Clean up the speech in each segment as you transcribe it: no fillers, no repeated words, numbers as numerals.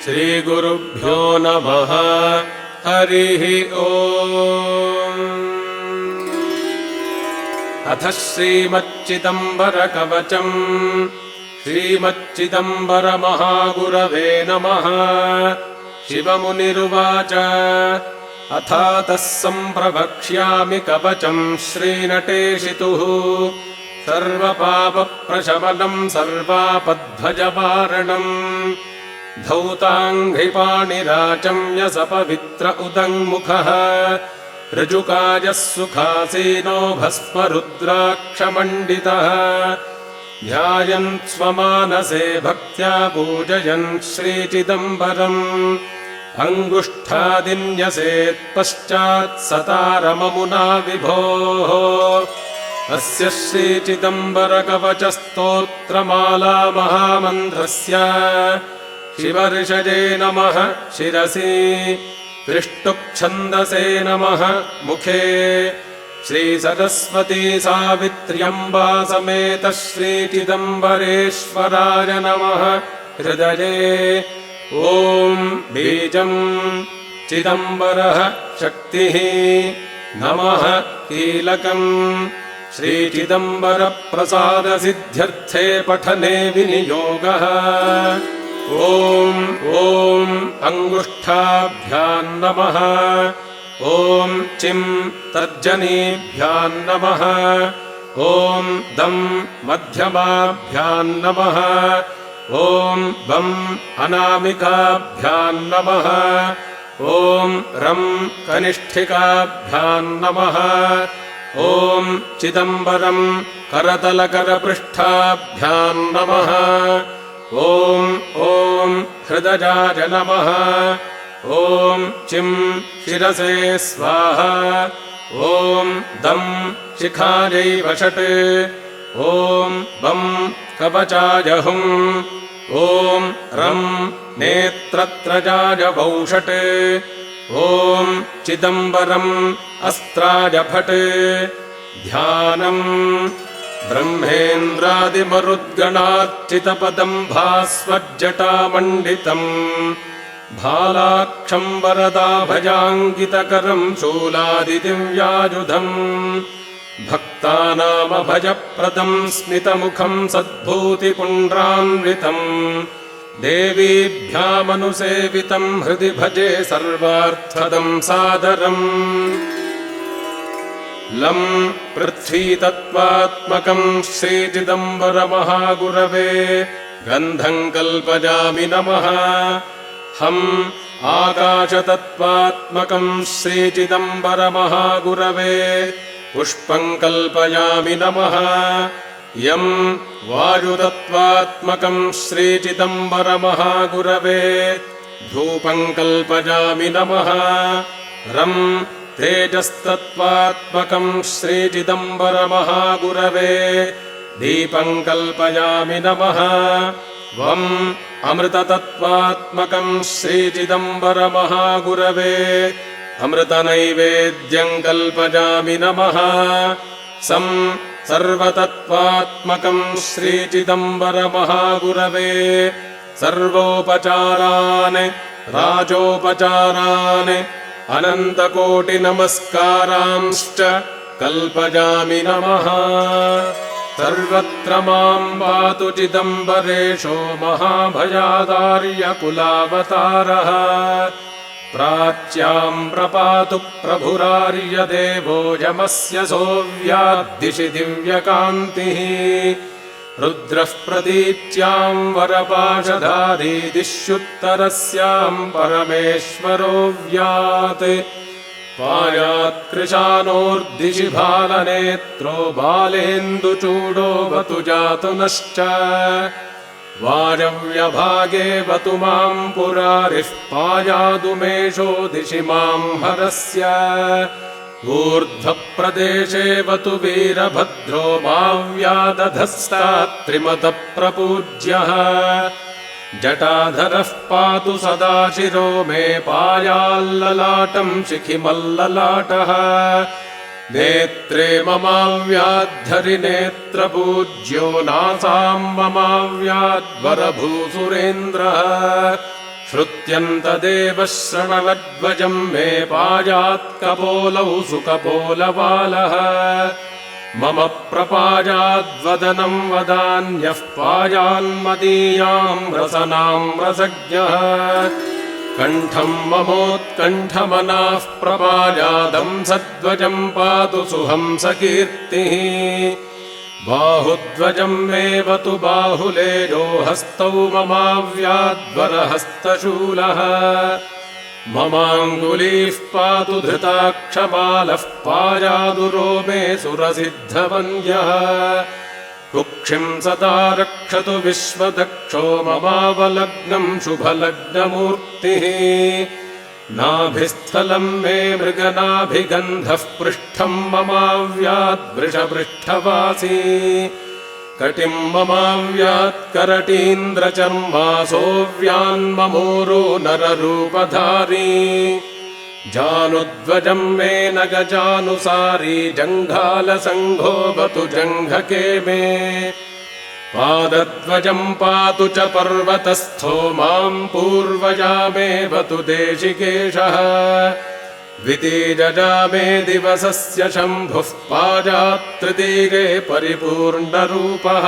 श्रीगुरुभ्यो नमः। हरिः ओम्। अथ श्रीमच्चिदम्बरकवचम्। श्रीमच्चिदम्बरमहागुरवे नमः। शिवमुनिरुवाच अथातः सम्प्रवक्ष्यामि कवचम् श्रीनटेशितुः। सर्वपापप्रशमनम् सर्वापद्भजवारणम्। धौताङ्घ्रिपाणिराचम्य सपवित्र उदङ्मुखः। ऋजुकायः सुखासीनो भस्मरुद्राक्षमण्डितः। ध्यायन् स्वमानसे भक्त्या पूजयन् श्रीचिदम्बरम्। अङ्गुष्ठादिन्यसेत्पश्चात् सतारममुना विभोः। अस्य श्रीचिदम्बरकवचस्तोत्रमाला महामन्त्रस्य। शिवर्षजे नमः शिरसि। त्रिष्टुप्छन्दसे नमः मुखे। श्रीसरस्वती सावित्र्यम्बा समेत श्रीचिदम्बरेश्वराय नमः हृदये। ॐ बीजम् चिदम्बरः शक्तिः। नमः कीलकम्। श्रीचिदम्बरप्रसादसिद्ध्यर्थे पठने विनियोगः। ॐ अङ्गुष्ठाभ्याम् नमः। ॐ चिं तर्जनीभ्याम् नमः। ॐ दं मध्यमाभ्याम् नमः। ॐ बं अनामिकाभ्याम् नमः। ॐ रं कनिष्ठिकाभ्याम् नमः। ॐ चिदम्बरम् करतलकरपृष्ठाभ्याम् नमः। ॐ हृदयाय नमः। ॐ चिं शिरसे स्वाहा। ॐ दं शिखायै वषट्। ॐ बं कवचाय हुम्। ॐ रं नेत्रत्रयाय वौषट्। ॐ चिदम्बरम् अस्त्राय फट्। ध्यानम् ब्रह्मेन्द्रादिमरुद्गणाच्चितपदम् भास्वज्जटामण्डितम्। भालाक्षम् वरदाभयाङ्कितकरम् शूलादिदिव्यायुधम्। भक्तानामभयप्रदम् स्मितमुखम् सद्भूतिपुण्ड्रान्वितम्। देवीभ्यामनुसेवितम् हृदि भजे सर्वार्थदम् सादरम्। लं पृथ्वीतत्त्वात्मकम् श्रीचिदम्बरमहागुरवे गन्धम् कल्पयामि नमः। हम् आकाशतत्त्वात्मकम् श्रीचिदम्बरमहागुरवे पुष्पम् कल्पयामि नमः। यम् वायुतत्त्वात्मकम् श्रीचिदम्बरमहागुरवे धूपम् कल्पयामि नमः। रम् तेजस्तत्त्वात्मकम् श्रीचिदम्बरमहागुरवे दीपम् कल्पयामि नमः। वम् अमृततत्त्वात्मकम् श्रीचिदम्बरमहागुरवे अमृतनैवेद्यम् कल्पयामि नमः। सम् सर्वतत्त्वात्मकम् श्रीचिदम्बरमहागुरवे सर्वोपचारान् राजोपचारान् अनन्तकोटिनमस्कारांश्च कल्पयामि नमः। सर्वत्र माम् पातु चिदम्बरेशो महाभयादार्यकुलावतारः। प्राच्याम् प्रपातु प्रभुरार्यदेवो यमस्य सोऽव्याद्दिशि दिव्यकान्तिः। रुद्रः प्रतीच्याम् वरपाशधारी दिश्युत्तरस्याम् परमेश्वरो व्यात्। पायात्कृशानोर्दिशि भालनेत्रो बालेन्दुचूडो वतु जातु नश्च। वायव्यभागे वतु माम् पुरारिः पायादुमेषो दिशि माम् हरस्य। ऊर्ध्वप्रदेशे वतु वीरभद्रो माव्यादधस्तात्त्रिमतः प्रपूज्यः। जटाधरः पातु सदा शिरो मे पायाल्ललाटम् शिखिमल्ललाटः। नेत्रे ममाव्याद्धरि नेत्रपूज्यो नासाम् ममाव्याद्वरभूसुरेन्द्रः। श्रुत्यन्तदेव श्रवणध्वजम् मे पायात्कपोलौ सुकपोलबालः मम प्रपायाद्वदनम् वदान्यः पायान्मदीयाम् रसनाम् रसज्ञः कण्ठम् ममोत्कण्ठमनाः प्रपायादम् सध्वजम् पातु सुहंसकीर्तिः बाहुध्वजम् मेवतु बाहुलेजो हस्तौ ममाव्याद्वरहस्तशूलः ममाङ्गुलीः पातु धृताक्षमालः पायादुरो मे सुरसिद्धवन्द्यः कुक्षिम् सदा रक्षतु विश्वदक्षो ममावलग्नम् शुभलग्नमूर्तिः नाभिस्थलम् मे मृगनाभिगन्धः पृष्ठम् ममाव्याद्वृषपृष्ठवासी कटिम् ममाव्यात्करटीन्द्रचर्मासोऽव्यान्ममूरो नररूपधारी जानुध्वजम् मे नगजानुसारी जङ्घालसङ्घोऽवतु जङ्घके मे पादध्वजम् पातु च पर्वतस्थो माम् पूर्वजामेवतु देशिकेशः द्वितीयजामे दिवसस्य शम्भुः पायात्तृतीये परिपूर्णरूपः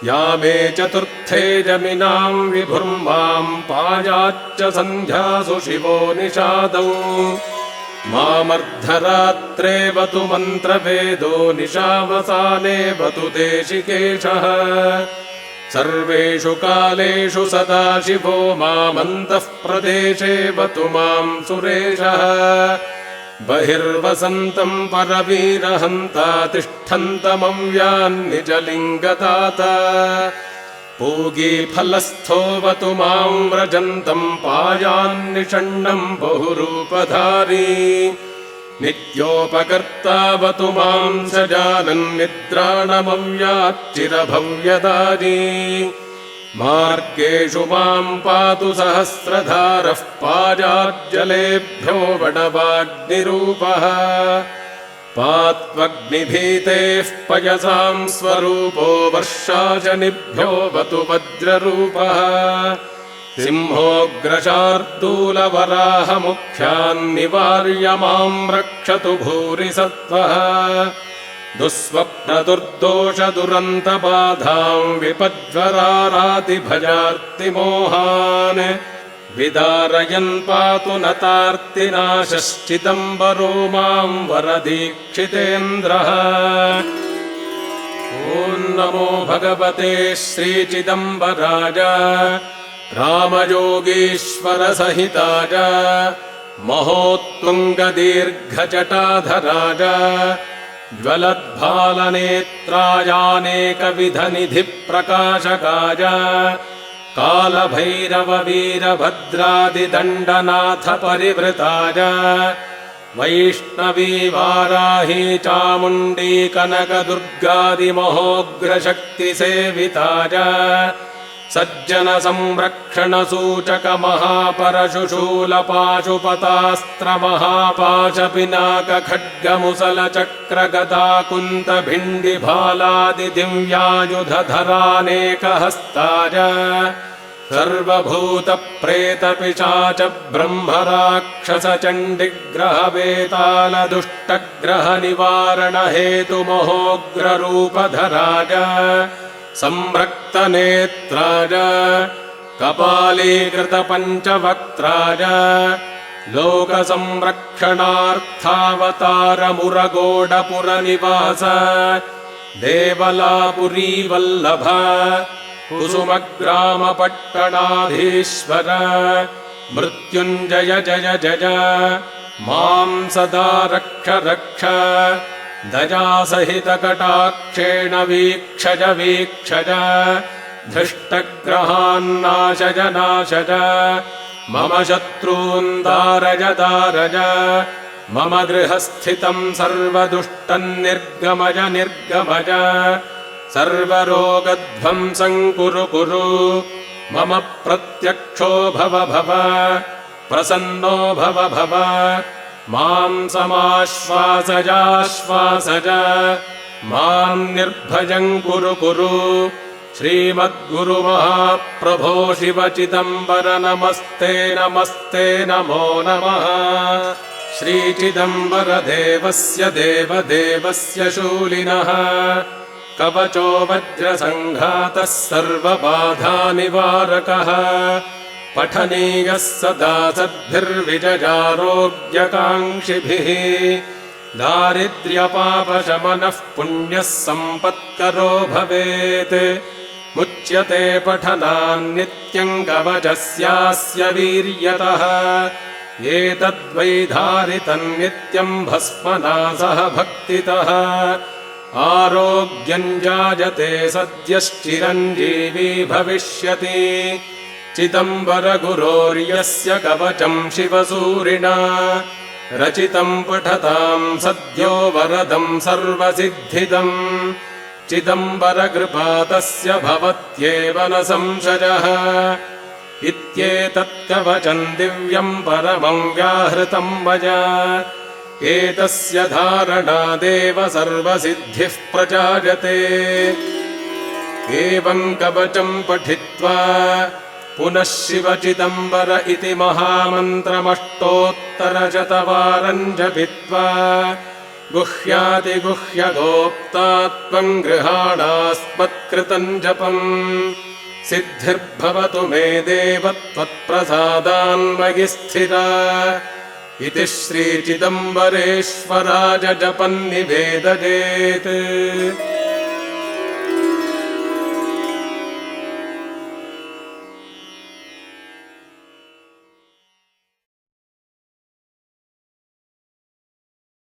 यामे चतुर्थे जमिनाम् विभुर्माम् पायाच्च सन्ध्यासु शिवो निषादौ मामर्धरात्रे वतु मन्त्रभेदो निशावसाने वतु देशिकेशः सर्वेषु कालेषु सदा शिवो मामन्तः प्रदेशे वतु माम् सुरेशः बहिर्वसन्तम् परवीरहन्ता तिष्ठन्तमव्यान्निजलिङ्गदाता पूगीफलस्थोऽवतु माम् व्रजन्तम् पायान्निषण्णम् बहुरूपधारी नित्योपकर्तावतु माम् सजानन्निद्राणमव्याच्चिरभव्यदारी मार्गेषु माम् पातु सहस्रधारः पायाज्जलेभ्यो वडवाग्निरूपः पात्वग्निभीतेः पयसाम् स्वरूपो वर्षाशनिभ्यो वतु वज्ररूपः सिंहोग्रशार्दूलवराहमुख्यान्निवार्य माम् रक्षतु भूरि सत्त्वः दुःस्वप्नदुर्दोषदुरन्तबाधाम् विपज्वरारातिभजार्तिमोहान् विदारयन् पातु नतार्तिनाशश्चिदम्बरो माम् वरदीक्षितेन्द्रः ॐ नमो भगवते श्रीचिदम्बराज रामयोगीश्वरसहिताज महोत्तुङ्गदीर्घजटाधराज ज्वलद्भालनेत्रायानेकविधनिधिप्रकाशकाय कालभैरववीरभद्रादिदण्डनाथ परिवृताय वैष्णवी वाराही चामुण्डी कनकदुर्गादिमहोग्रशक्तिसेविताय सज्जनसंरक्षणसूचकमहापरशुशूलपाशुपतास्त्रमहापाशपिनाकखड्गमुसलचक्रगदाकुन्तभिण्डिभालादिदिव्यायुधधरानेकहस्ताय सर्वभूतप्रेतपिशाच ब्रह्मराक्षसचण्डिग्रहवेतालदुष्टग्रहनिवारणहेतुमहोग्ररूपधराज संरक्तनेत्राय कपालीकृतपञ्चवक्त्राय लोकसंरक्षणार्थावतारमुरगोडपुरनिवास देवलापुरीवल्लभ कुसुमग्रामपट्टणाधीश्वर मृत्युञ्जय जय जय माम् सदा रक्ष रक्ष दयासहितकटाक्षेण वीक्षज वीक्षज धृष्टग्रहान्नाशज नाशज मम शत्रून् दारज दारज मम गृहस्थितम् सर्वदुष्टम् निर्गमज निर्गमज सर्वरोगध्वंसम् कुरु कुरु मम प्रत्यक्षो भव भव प्रसन्नो भव भव माम् समाश्वासजाश्वासज माम् निर्भयम् कुरु कुरु श्रीमद्गुरुमहाप्रभो शिव चिदम्बर नमस्ते नमस्ते नमो नमः। श्रीचिदम्बर देवस्य देवदेवस्य शूलिनः कवचो वज्रसङ्घातः सर्वबाधानिवारकः पठनीयः सदा सद्भिर्विजयारोग्यकाङ्क्षिभिः दारिद्र्यपापशमनः पुण्यः सम्पत्करो भवेत् मुच्यते पठनान्नित्यम् कवचस्यास्य वीर्यतः एतद्वै धारितम् नित्यम् भस्मनासः भक्तितः आरोग्यम् जायते सद्यश्चिरञ्जीवी भविष्यति चिदम्बर गुरोर्यस्य कवचम् शिवसूरिणा रचितम् पठताम् सद्यो वरदम् सर्वसिद्धिदम् चिदम्बर कृपा तस्य भवत्येव न संशयः इत्येतत् कवचम् दिव्यम् परमम् व्याहृतम् मया एतस्य धारणादेव सर्वसिद्धिः प्रजायते एवम् कवचम् पठित्वा पुनः शिव चिदम्बर इति महामन्त्रमष्टोत्तरशतवारम् जपित्वा गुह्यातिगुह्यगोप्ता त्वम् गृहाणास्मत्कृतम् जपम् सिद्धिर्भवतु मे देव त्वत्प्रसादान्मयि स्थिरा इति श्रीचिदम्बरेश्वराय जपन्निवेदयेत्।